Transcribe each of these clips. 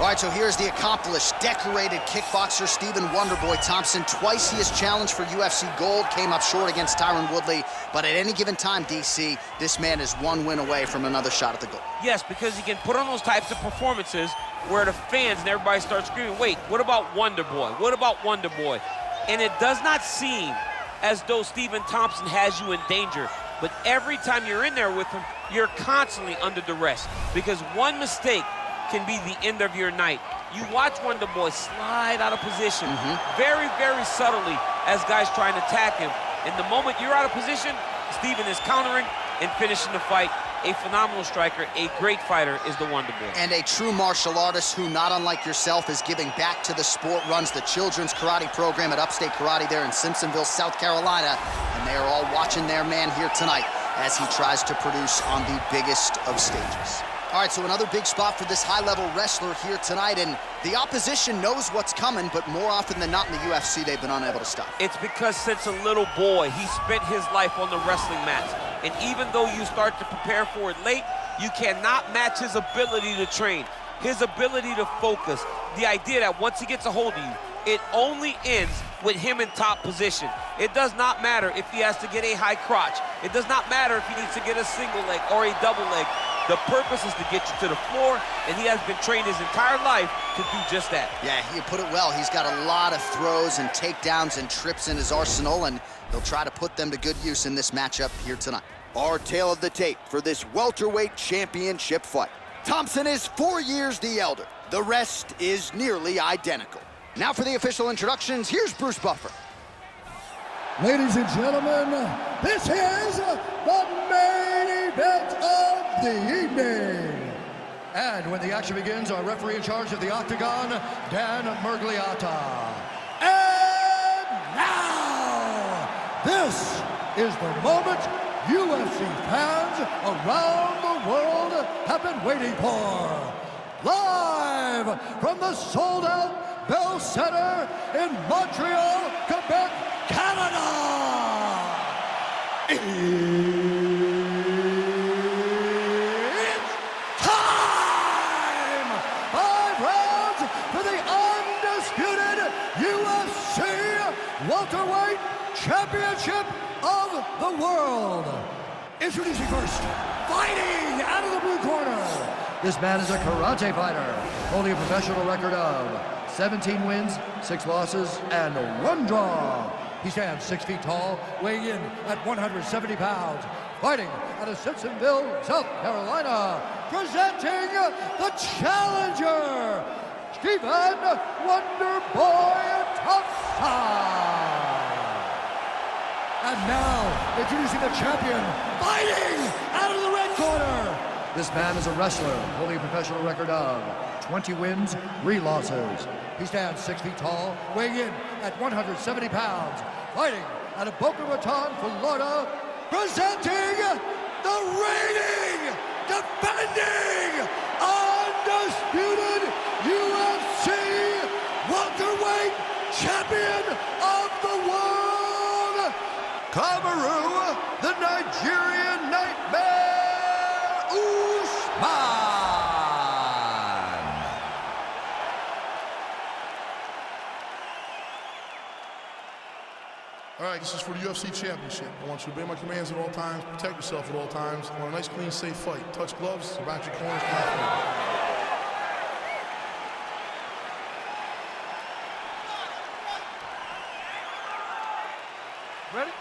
All right, so here's the accomplished, decorated kickboxer Stephen Wonderboy Thompson. Twice he has challenged for UFC gold, came up short against Tyron Woodley, but at any given time, DC, this man is one win away from another shot at the gold. Yes, because he can put on those types of performances where the fans and everybody starts screaming, wait, what about Wonderboy? What about Wonderboy? And it does not seem as though Stephen Thompson has you in danger, but every time you're in there with him, you're constantly under duress, because one mistake can be the end of your night. You watch Wonderboy slide out of position very, very subtly as guys trying to attack him. And the moment you're out of position, Stephen is countering and finishing the fight. A phenomenal striker, a great fighter is the Wonderboy. And a true martial artist who, not unlike yourself, is giving back to the sport, runs the children's karate program at Upstate Karate there in Simpsonville, South Carolina. And they are all watching their man here tonight as he tries to produce on the biggest of stages. All right, so another big spot for this high-level wrestler here tonight, and the opposition knows what's coming, but more often than not in the UFC, they've been unable to stop. It's because since a little boy, he spent his life on the wrestling mats. And even though you start to prepare for it late, you cannot match his ability to train, his ability to focus. The idea that once he gets a hold of you, it only ends with him in top position. It does not matter if he has to get a high crotch. It does not matter if he needs to get a single leg or a double leg. The purpose is to get you to the floor, and he has been trained his entire life to do just that. Yeah, you put it well. He's got a lot of throws and takedowns and trips in his arsenal, and he'll try to put them to good use in this matchup here tonight. Our tale of the tape for this welterweight championship fight. Thompson is 4 years the elder. The rest is nearly identical. Now for the official introductions, here's Bruce Buffer. Ladies and gentlemen, this is the main event of the evening. And when the action begins, our referee in charge of the Octagon, Dan Murgliata. And now, this is the moment UFC fans around the world have been waiting for. Live from the sold-out Bell Center in Montreal, Quebec, Canada. It's time! 5 rounds for the undisputed UFC welterweight championship of the world. Introducing first, fighting out of the blue corner. This man is a karate fighter, holding a professional record of 17 wins, 6 losses, and 1 draw. He stands 6 feet tall, weighing in at 170 pounds, fighting out of Simpsonville, South Carolina, presenting the challenger, Stephen Wonderboy Thompson. And now, introducing the champion, fighting out of the red corner. This man is a wrestler, holding a professional record of 20 wins, 3 losses. He stands 6 feet tall, weighing in at 170 pounds, fighting out of Boca Raton, Florida, presenting the reigning, defending, undisputed UFC welterweight champion of the world, Kamaru, the Nigerian Nightmare Usman. All right, this is for the UFC Championship. I want you to obey my commands at all times, protect yourself at all times. I want a nice, clean, safe fight. Touch gloves, back your corners, Ready?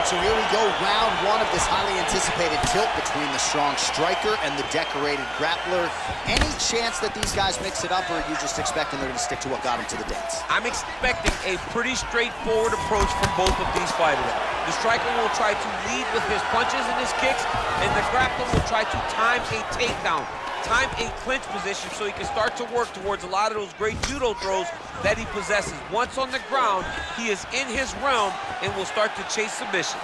So here we go, round 1 of this highly anticipated tilt between the strong striker and the decorated grappler. Any chance that these guys mix it up, or are you just expecting they're going to stick to what got them to the dance? I'm expecting a pretty straightforward approach from both of these fighters. The striker will try to lead with his punches and his kicks, and the grappler will try to time a takedown, time a clinch position so he can start to work towards a lot of those great judo throws that he possesses. Once on the ground, he is in his realm and will start to chase submissions.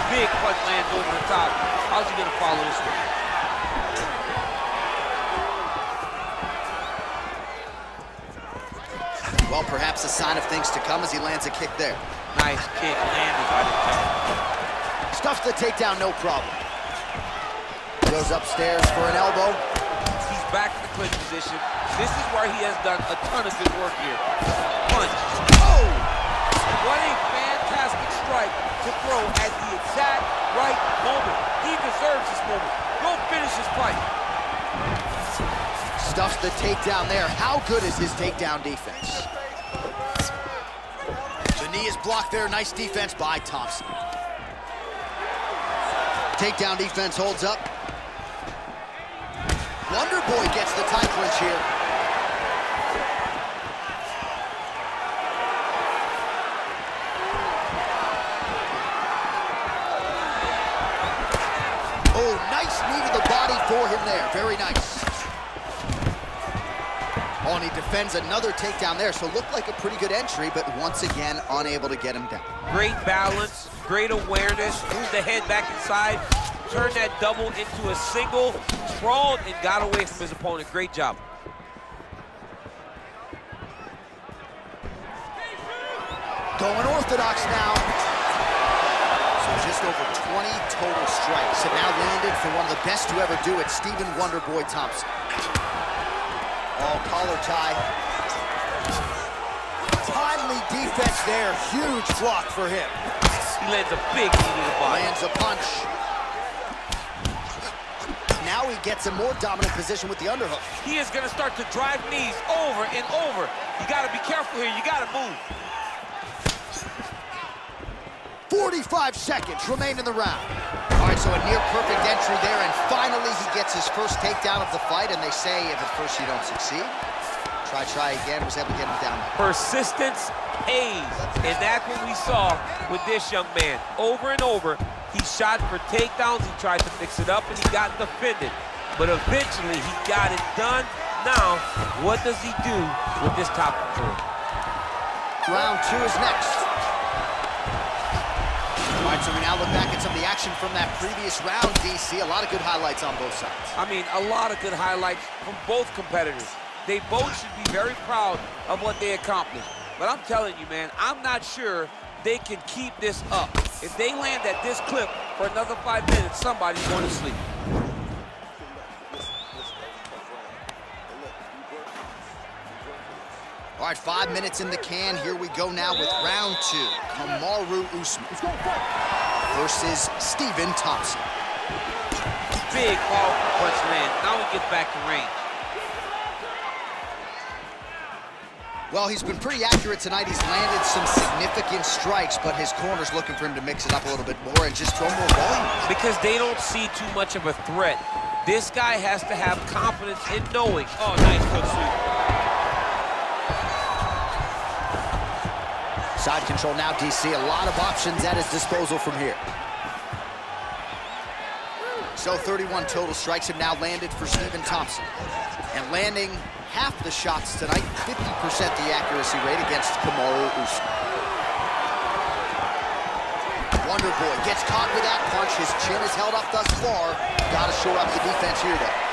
Big punch lands over the top. How's he gonna follow this one? Well Perhaps a sign of things to come as he lands a kick there. Nice kick landed by the jump. Stuffs the takedown, no problem. Goes upstairs for an elbow. He's back in the clinch position. This is where he has done a ton of good work here. Punch. Oh! What a fantastic strike to throw at the exact right moment. He deserves this moment. Go finish his fight. Stuffs the takedown there. How good is his takedown defense? The knee is blocked there. Nice defense by Thompson. Takedown defense holds up. Wonder Boy gets the tie clinch here. Oh, nice knee to the body for him there. Very nice. Oh, and he defends another takedown there, so looked like a pretty good entry, but once again, unable to get him down. Great balance, great awareness, moved the head back inside, turned that double into a single, sprawled and got away from his opponent. Great job. Going orthodox now. So just over 20 total strikes have now landed for one of the best to ever do it, Stephen Wonderboy Thompson. Oh, collar tie. Timely defense there. Huge block for him. He lands a big knee to the body. Lands a punch. Now he gets a more dominant position with the underhook. He is gonna start to drive knees over and over. You gotta be careful here, you gotta move. 45 seconds remain in the round. All right, so a near-perfect entry there, and finally he gets his first takedown of the fight, and they say if at first you don't succeed, try again, was able to get him down. Persistence pays, and that's what we saw with this young man. Over and over, he shot for takedowns, he tried to mix it up, and he got defended. But eventually, he got it done. Now, what does he do with this top control? Round 2 is next. All right, so we now look back at some of the action from that previous round, DC. A lot of good highlights on both sides. I mean, a lot of good highlights from both competitors. They both should be very proud of what they accomplished. But I'm telling you, man, I'm not sure they can keep this up. If they land at this clip for another 5 minutes, somebody's going to sleep. All right, 5 minutes in the can. Here we go now with round 2. Kamaru Usman versus Stephen Thompson. Big, powerful punch land. Now he gets back to range. Well, he's been pretty accurate tonight. He's landed some significant strikes, but his corner's looking for him to mix it up a little bit more and just throw more volume. Because they don't see too much of a threat. This guy has to have confidence in knowing. Oh, nice foot sweep. Side control now, DC. A lot of options at his disposal from here. So 31 total strikes have now landed for Stephen Thompson. And landing half the shots tonight, 50% the accuracy rate against Kamaru Usman. Wonder Boy gets caught with that punch. His chin is held up thus far. Got to shore up the defense here, though.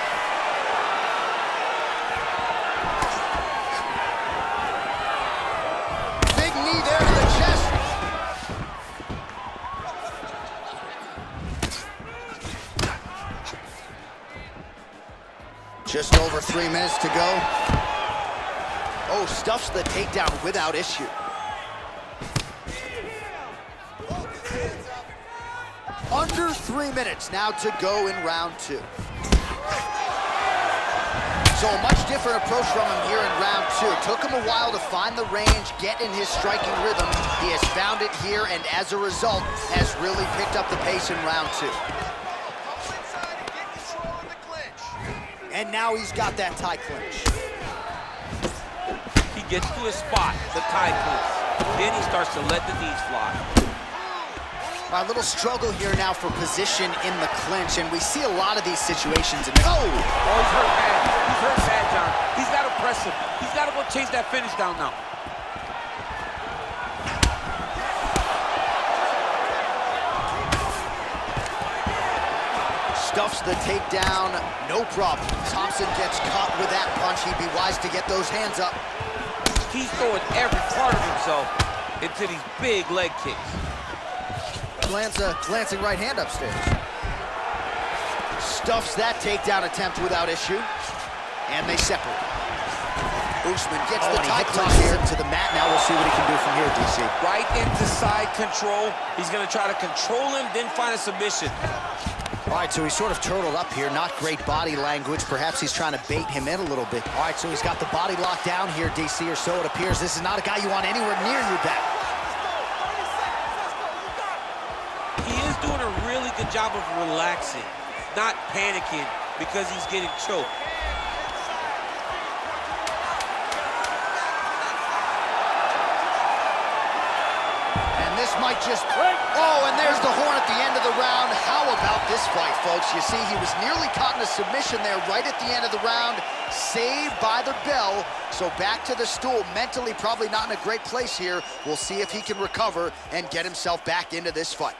Just over 3 minutes to go. Oh, stuffs the takedown without issue. Under 3 minutes now to go in round 2. So a much different approach from him here in round 2. Took him a while to find the range, get in his striking rhythm. He has found it here, and as a result, has really picked up the pace in round 2. And now he's got that tie clinch. He gets to his spot, the tie clinch. Then he starts to let the knees fly. A little struggle here now for position in the clinch, and we see a lot of these situations. Oh, he's hurt bad. He's hurt bad, John. He's got to press him. He's got to go chase that finish down now. Stuffs the takedown, no problem. Thompson gets caught with that punch. He'd be wise to get those hands up. He's throwing every part of himself into these big leg kicks. Lands a glancing right hand upstairs. Stuffs that takedown attempt without issue. And they separate. Usman gets the tie clinch here to the mat. Now we'll see what he can do from here, DC. Right into side control. He's going to try to control him, then find a submission. All right, so he's sort of turtled up here. Not great body language. Perhaps he's trying to bait him in a little bit. All right, so he's got the body locked down here, DC, or so it appears. This is not a guy you want anywhere near your back. He is doing a really good job of relaxing, not panicking because he's getting choked. This might just... Oh, and there's the horn at the end of the round. How about this fight, folks? You see, he was nearly caught in a submission there right at the end of the round. Saved by the bell. So back to the stool. Mentally probably not in a great place here. We'll see if he can recover and get himself back into this fight.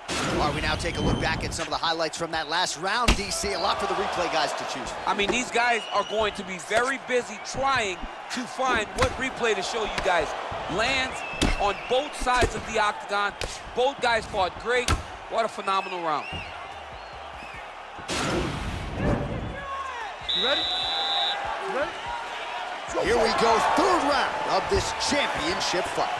All right, we now take a look back at some of the highlights from that last round, DC. A lot for the replay guys to choose from. I mean, these guys are going to be very busy trying to find what replay to show you guys. Lands on both sides of the octagon. Both guys fought great. What a phenomenal round. You ready? You ready? Here we go, third round of this championship fight.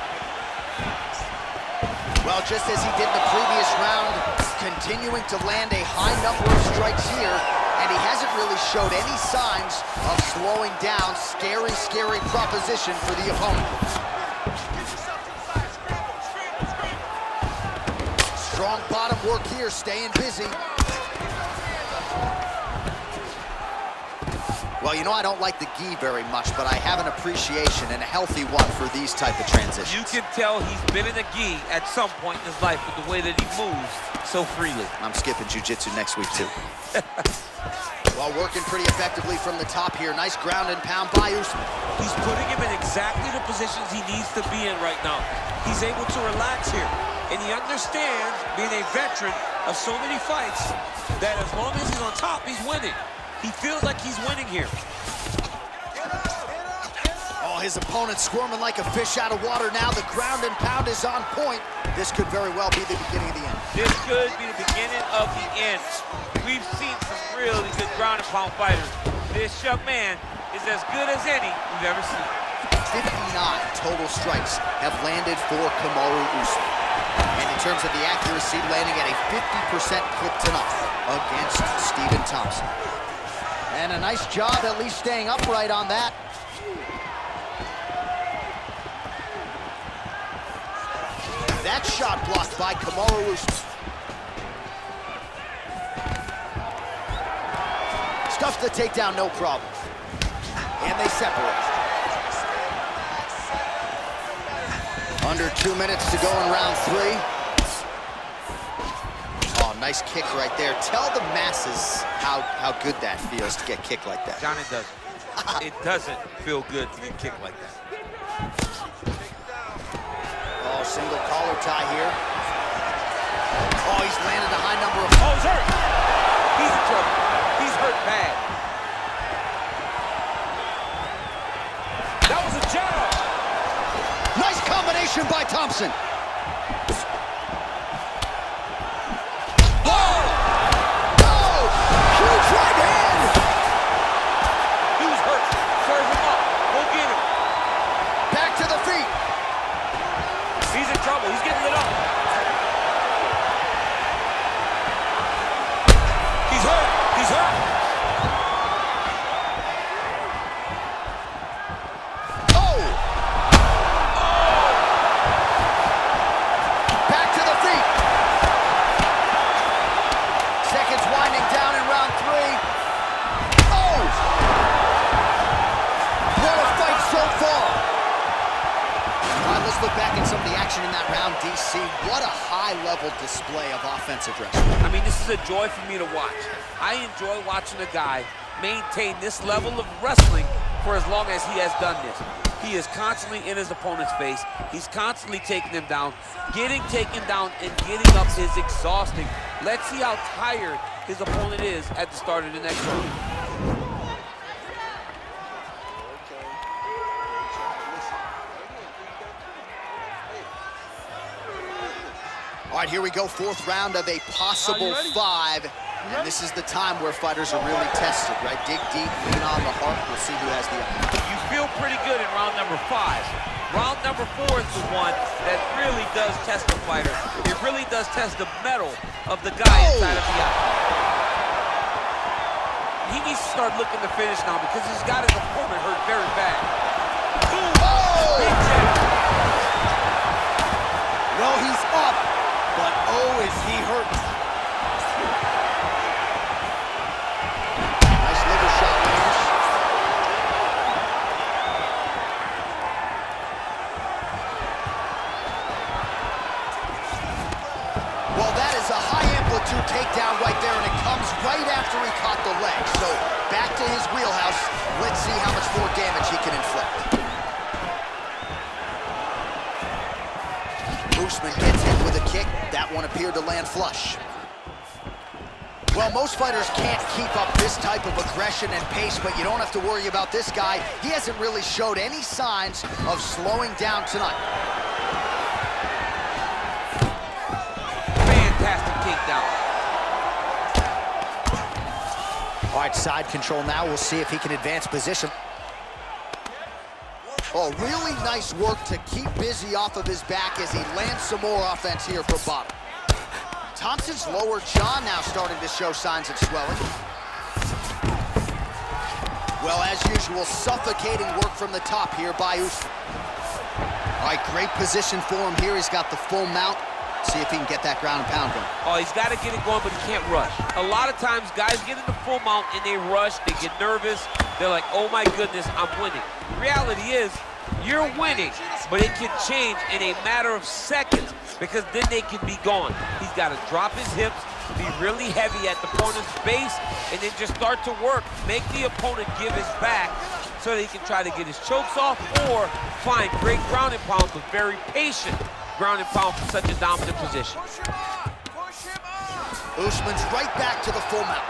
Well, just as he did in the previous round, continuing to land a high number of strikes here, and he hasn't really showed any signs of slowing down. Scary, scary proposition for the opponent. Strong bottom work here, staying busy. Well, you know I don't like the gi very much, but I have an appreciation and a healthy one for these type of transitions. You can tell he's been in a gi at some point in his life with the way that he moves so freely. I'm skipping jiu-jitsu next week, too. Well, working pretty effectively from the top here. Nice ground and pound by Usman. He's putting him in exactly the positions he needs to be in right now. He's able to relax here. And he understands, being a veteran of so many fights, that as long as he's on top, he's winning. He feels like he's winning here. Oh, his opponent squirming like a fish out of water now. The ground and pound is on point. This could very well be the beginning of the end. This could be the beginning of the end. We've seen some really good ground and pound fighters. This young man is as good as any we've ever seen. 59 total strikes have landed for Kamaru Usman. And in terms of the accuracy, landing at a 50% clip tonight against Stephen Thompson. And a nice job at least staying upright on that. That shot blocked by Kamaru Usman. Stuffs the takedown, no problem. And they separate. Under 2 minutes to go in round 3. Oh, nice kick right there. Tell the masses how good that feels to get kicked like that. John, it doesn't. It doesn't feel good to get kicked like that. Oh, single collar tie here. Oh, he's landed a high number of... Oh, he's hurt. He's in trouble. He's hurt bad. That was a jab. Nice combination by Thompson. Oh! Oh! Huge right hand! He was hurt. Serve him up. Go get him. Back to the feet. He's in trouble. He's getting lit up. He's hurt. He's hurt. Oh! Back to the feet. Seconds winding down in round 3. Oh! What a fight so far. All right, let's look back at some of the action in that round, DC. What a high-level display of offensive wrestling. I mean, this is a joy for me to watch. I enjoy watching a guy maintain this level of wrestling for as long as he has done this. He is constantly in his opponent's face. He's constantly taking him down. Getting taken down and getting up is exhausting. Let's see how tired his opponent is at the start of the next round. All right, here we go, fourth round of a possible 5. And this is the time where fighters are really tested, right? Dig deep, lean on the heart. We'll see who has the upper. You feel pretty good in round number 5. Round number 4 is the one that really does test the fighter. It really does test the mettle of the guy inside of the octagon. He needs to start looking to finish now because he's got his opponent hurt very bad. Boom! Big jab. Well, he's up, but oh, is he hurt. Nice liver shot, Lance. Well, that is a high-amplitude takedown right there, and it comes right after he caught the leg. So, back to his wheelhouse. Let's see how much more damage he can inflict. Usman gets hit with a kick. That one appeared to land flush. Well, most fighters can't keep up this type of aggression and pace, but you don't have to worry about this guy. He hasn't really showed any signs of slowing down tonight. Fantastic takedown. All right, side control now. We'll see if he can advance position. Oh, really nice work to keep busy off of his back as he lands some more offense here for bottom. Thompson's lower jaw now starting to show signs of swelling. Well, as usual, suffocating work from the top here by Usman. All right, great position for him here. He's got the full mount. See if he can get that ground and pound going. Oh, he's got to get it going, but he can't rush. A lot of times, guys get in the full mount and they rush, they get nervous. They're like, oh my goodness, I'm winning. The reality is, you're winning, but it can change in a matter of seconds because then they can be gone. He's got to drop his hips, be really heavy at the opponent's base, and then just start to work. Make the opponent give his back so that he can try to get his chokes off or find great ground and pound, but very patient ground and pound from such a dominant position. Usman's right back to the full mount.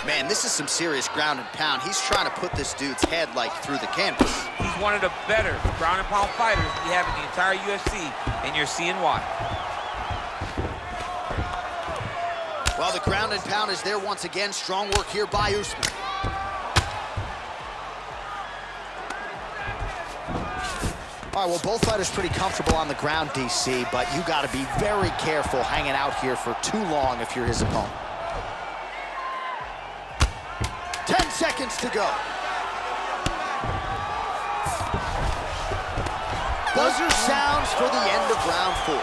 Man, this is some serious ground and pound. He's trying to put this dude's head, like, through the canvas. He's one of the better ground and pound fighters we have in the entire UFC, and you're seeing why. Well, the ground and pound is there once again. Strong work here by Usman. All right, well, both fighters pretty comfortable on the ground, DC, but you got to be very careful hanging out here for too long if you're his opponent. 10 seconds to go. Buzzer sounds for the end of round 4.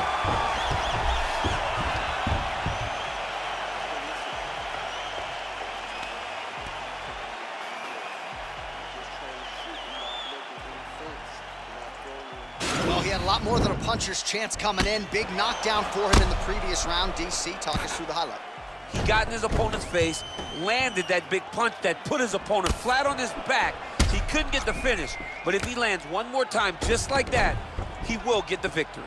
Well, he had a lot more than a puncher's chance coming in. Big knockdown for him in the previous round. DC, talk us through the highlight. He got in his opponent's face, landed that big punch that put his opponent flat on his back. He couldn't get the finish, but if he lands one more time just like that, he will get the victory.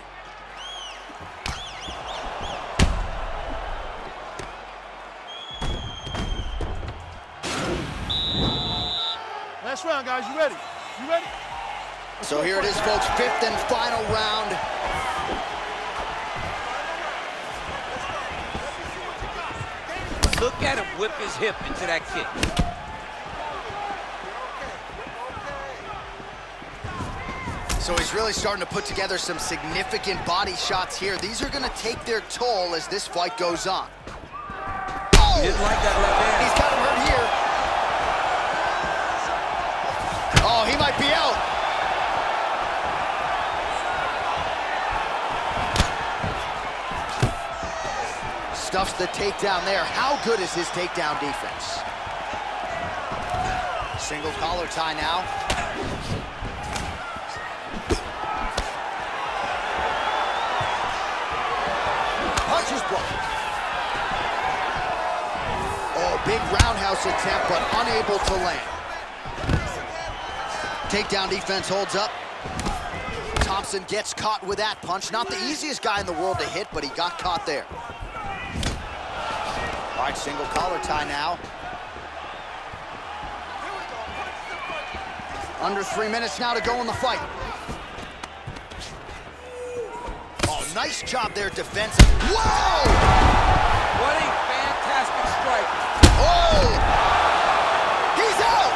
Last round, guys. You ready? You ready? So here it is, folks, 5th and final round. Look at him whip his hip into that kick. So he's really starting to put together some significant body shots here. These are going to take their toll as this fight goes on. Oh! He didn't like that left hand. He's got him hurt here. Oh, he might be out. Stuffs the takedown there. How good is his takedown defense? Single collar tie now. Punches blocked. Oh, big roundhouse attempt, but unable to land. Takedown defense holds up. Thompson gets caught with that punch. Not the easiest guy in the world to hit, but he got caught there. All right, single collar tie now. Under 3 minutes now to go in the fight. Oh, nice job there defensive. Whoa! What a fantastic strike. Oh! He's out!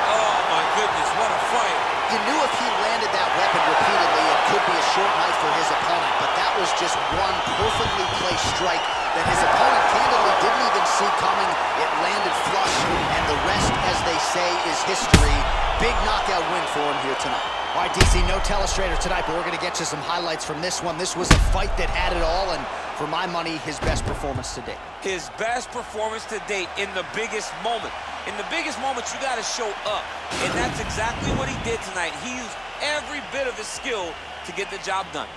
Oh, my goodness, what a fight. You knew if he landed that weapon repeatedly, it could be a short night for his opponent, but that was just one perfectly placed strike that his opponent candidly didn't even see coming. It landed flush, and the rest, as they say, is history. Big knockout win for him here tonight. All right, DC, no telestrator tonight, but we're going to get you some highlights from this one. This was a fight that had it all, and for my money, his best performance to date. His best performance to date in the biggest moment. In the biggest moments, you got to show up, and that's exactly what he did tonight. He used every bit of his skill to get the job done.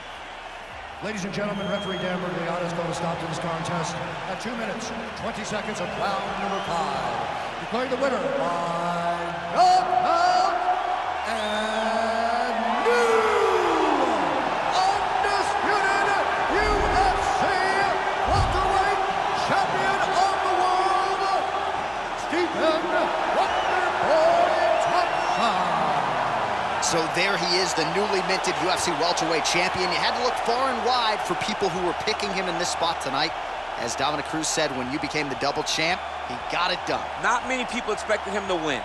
Ladies and gentlemen, referee Dan Murgliano has called a stop to this contest at 2 minutes, 20 seconds of round number 5. Declaring the winner by knockout and new undisputed UFC welterweight champion of the world, Stephen Wonderboy Thompson. So there he is, the newly minted UFC welterweight champion. You had to look far and wide for people who were picking him in this spot tonight. As Dominic Cruz said, when you became the double champ, he got it done. Not many people expected him to win.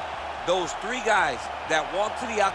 Those 3 guys that walked to the octagon